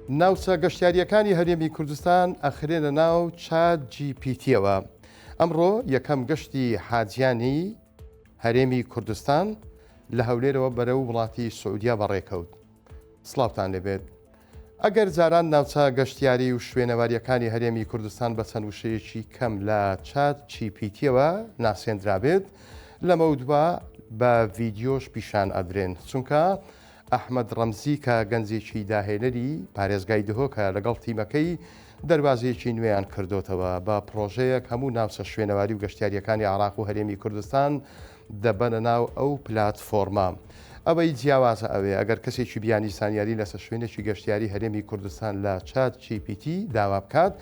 ناوچە گەشتیاریەکانی هەرێمی کوردستان ئەخرێنە ناو چات جیPTەوە. ئەمڕۆ یەکەم گەشتی حاجیانی هەرێمی کوردستان لە هەولێرەوە بەرەو وڵاتی سعودیا بەڕێکەوت. سڵاوتان لێبێت. ئەگەر جاران ناوچە گەشتیاری و شوێنەواریەکانی هەرێمی کوردستان بە چەند وشەیەکی کەم لە چات جیPTەوە ناسێنرابێت، لەمە دووە بە ڤیدیۆش پیشان ئەدرێن، چونکە ئەحمەد ڕەمزی کە گەنجێکی داهێنەری پارێزگای دهۆکە لەگەڵ تیمەکەی دەربازەیەکی نوێیان کردوتەوە بە پرۆژەیەک هەموو ناوچە شوێنەواری و گەشتیاریەکانی عراق و هەرێمی کوردستان دەبەنە ناو ئەو پلاتفۆرمە. ئەوەی جیاوازە ئەوێ ئەگەر کەسێکی بیانی زانیاری لەسەر شوێنێکی گەشتیاری هەرێمی کوردستان لە چات جیPT داوا بکات،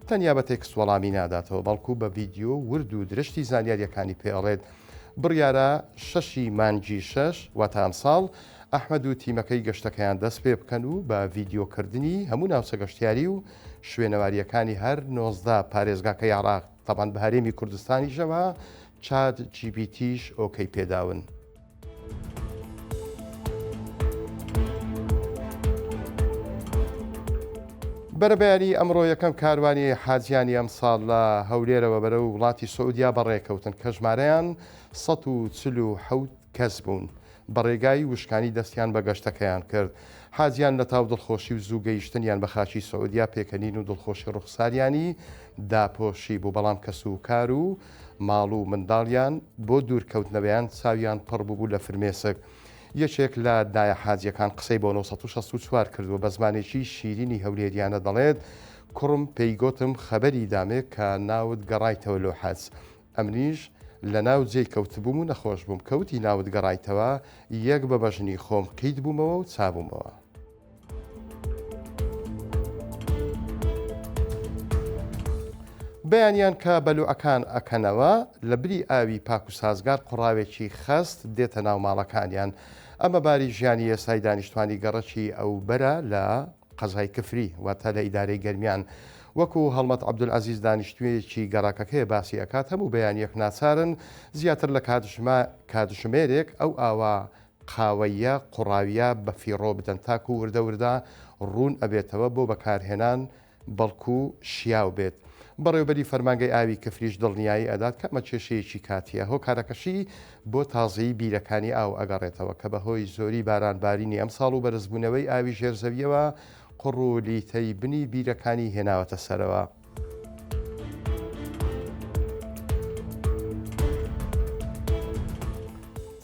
تەنیا بە تێکست وەڵامی ناداتەوە، بەڵکو بە ڤیدیۆ ورد و درشتی زانیاریەکانی پێڵێت. بڕیارە 6 مانگی 6 واتە ئەمساڵ ئەحمەد و تیمەکەی گەشتەکەیان دەست پێ بکەن و بە ڤیدیۆکردنی هەموو ناوچە گەشتیاری و شوێنەواریەکانی هەر 19 پارێزگاکەی عراق تەبەن بە هەرێمی کوردستانیشەوە چات جیPTش ئۆکەی پێداون. بەرەبەیانی ئەمڕۆ یەکەم کاروانی حاجیانی ئەم ساڵ لە هەولێرەوە بەرەو وڵاتی سعودیا بەڕێکەوتن کە ژمارەیان 147 کەس بوون. بەڕێگای وشکانی دەستیان بە گەشتەکەیان کرد. حاجیان لە تاو دڵخۆشی و زوو گەیشتنیان بە خاچی سعودیا پێکەنین و دڵخۆشی ڕوخساریانی داپۆشی بوو، بەڵام کەس و کار و ماڵ و منداڵیان بۆ دوورکەوتنەوەیان چاویان پڕ بوو لە فرمێسک. یەکێک لە دایە حاجیەکان قسەی بۆ 1964 کردووە بە زمانێکی شیرینی هەولێریانە دەڵێت: کوڕم پێی گوتم خەبەری دامێت کە ناوت گەڕایتەوە لۆ حەج. ئەمنیش لە ناو جێی کەوتبووم و نەخۆش بووم، کەوتی ناوت گەڕایتەوە، یەک بە بەژنی خۆم قیت بوومەوە و چابوومەوە. بەیانیان کە بەلوعەکان ئەکەنەوە لە بری ئاوی پاک و سازگار قوڕاوێکی خەست دێتە ناو ماڵەکانیان. ئەمە باری ژیانی ئێستای دانیشتوانی گەڕەکی ئەو بەرە لە قەزای کفری واتە لە ئیدارەی گەرمیان. وەکو هەڵمەت عەبدولعەزیز دانیشتوویەکی گەڕاکەکەی باسی ئەکات، هەموو بەیانیەک ناچارن زیاتر لە کاتژمێرێک ئەو ئاوا قاوەیە قوڕاویە بە فیڕۆ بدەن تاکو وردە وردە ڕوون ئەبێتەوە بۆ بەکارهێنان بەڵکو شیاو بێت. بەڕێوبەری فەرمانگەی ئاوی کفریش دڵنیایی ئەدات کە ئەمە کێشەیەکی کاتیە. هۆکارەکەشی بۆ تازەیی بیرەکانی ئاو ئەگەڕێتەوە کە بەهۆی زۆری بارانبارینی ئەم ساڵ و بەرزبوونەوەی ئاوی ژێرزەویەوە قوڕ و لیتەی بنی بیرەکانی هێناوەتە سەرەوە.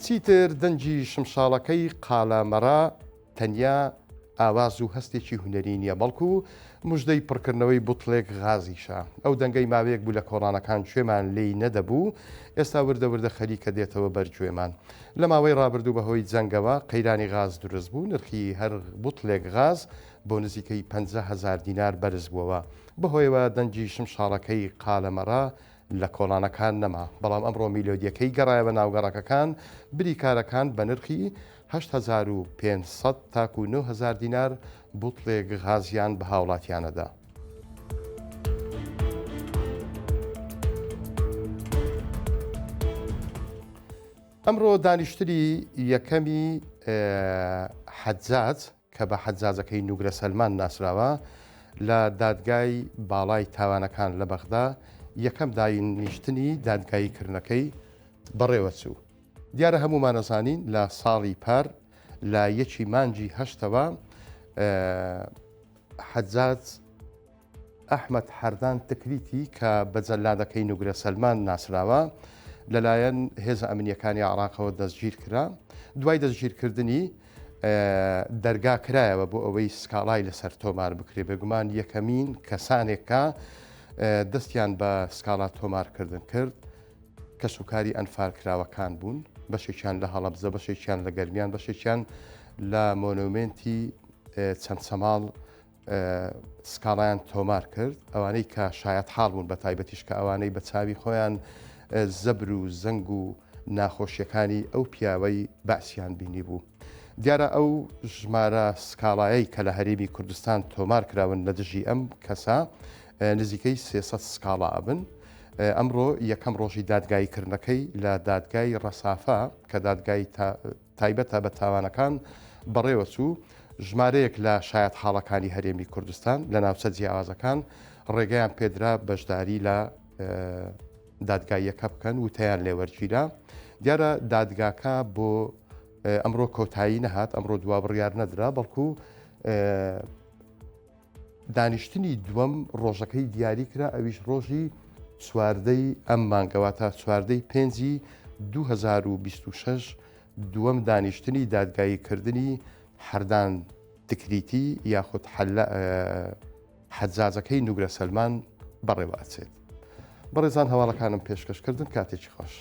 چیتر دەنجی شمشاڵەکەی قاڵامەڕا تەنیا ئاواز و هەستێکی هونەری نییە، بەڵکو مژدەی پڕکردنەوەی بوتڵێک غازیشە. ئەو دەنگەی ماوەیەک بوو لە کۆڕانەکان کوێمان لێی نەدەبوو، ئێستا وردە خەریکە دێتەوە بەرگوێمان. لە ماوەی ڕابردوو بەهۆی جەنگەوە قەیرانی غاز دروست بوو، نرخی هەر بوتڵێک غاز بۆ نزیکەی 50,000 دینار بەرز بووەوە. بەهۆیەوە دەنجی شمشاڵەکەی قاڵەمەڕا لە کۆڵانەکان نەما، بەڵام ئەمڕۆ میلۆدیەکەی گەڕایەوە ناوگەڕەکەکان بریکارەکان بە نرخی 8500 تاکو 9000 دینار بوتڵێک غازیان بە هاوڵاتیانەدا. ئەمڕۆ دانیشتری یەکەمی حەجاج کە بە حەجاجەکەی نوگرە سەلمان ناسراوە لە دادگای باڵای تاوانەکان لە بەغدا یەکەم دانیشتنی دادگاییکردنەکەی بەڕێوە چوو. دیارە هەمومان نەزانین لە ساڵی پار لە 1 مانگی 8ەوە حەجاج ئەحمەد حەردان تکریتی کە بە جەلادەکەی نوگرە سەلمان ناسراوە لەلایەن هێزە ئەمنیەکانی عراقەوە دەستگیر کرا. دوای دەستگیرکردنی دەرگا کرایەوە بۆ ئەوەی سکاڵای لەسەر تۆمار بکرێ، بێگومان یەکەمین کەسانێکە دەستیان بە سکاڵا تۆمارکردن کرد کە سوکاری ئەنفال کراوەکان بوون، بەشێکیان لە هەڵەبجە، بەشێکیان لە گەرمیان، بەشێکیان لە مۆنومنتی چەند سەماڵ سکاڵایان تۆمار کرد. ئەوانەی کە شایەت حاڵ بوون بە تایبەتیش کە ئەوانەی بە چاوی خۆیان زەبر و زەنگ و ناخۆشیەکانی ئەو پیاوەی باسییان بینی بوو. دیارە ئەو ژمارە سکاڵایەی کە لە هەرێمی کوردستان تۆمار کراون لە دژی ئەم کەسە نزیکەی 300 سکاڵا ئەبن. ئەمڕۆ یەکەم ڕۆژی دادگاییکردنەکەی لە دادگای ڕەسافە کە دادگای تایبەتە بە تاوانەکان بەڕێوە چوو. ژمارەیەک لە شایەت حاڵەکانی هەرێمی کوردستان لە ناوچە جیاوازەکان ڕێگەیان پێدرا بەشداری لە دادگاییەکە بکەن و تیان لێوەرگیرا. دیارە دادگاکە بۆ ئەمڕۆ کۆتایی نەهات، ئەمڕۆ دوا بڕیار نەدرا، بەڵکو دانیشتنی دووەم ڕۆژەکەی دیاری کرا، ئەویش ڕۆژی چواردەی ئەم مانگەواتە چواردەی پێنجی 2026 دووەم دانیشتنی دادگاییکردنی هەردان تکریتی یاخود حەجاجەکەی نوگرە سەلمان بەڕێوە ئەچێت. بەڕێزان هەواڵەکانم پێشکەشکردن، کاتێکی خۆش.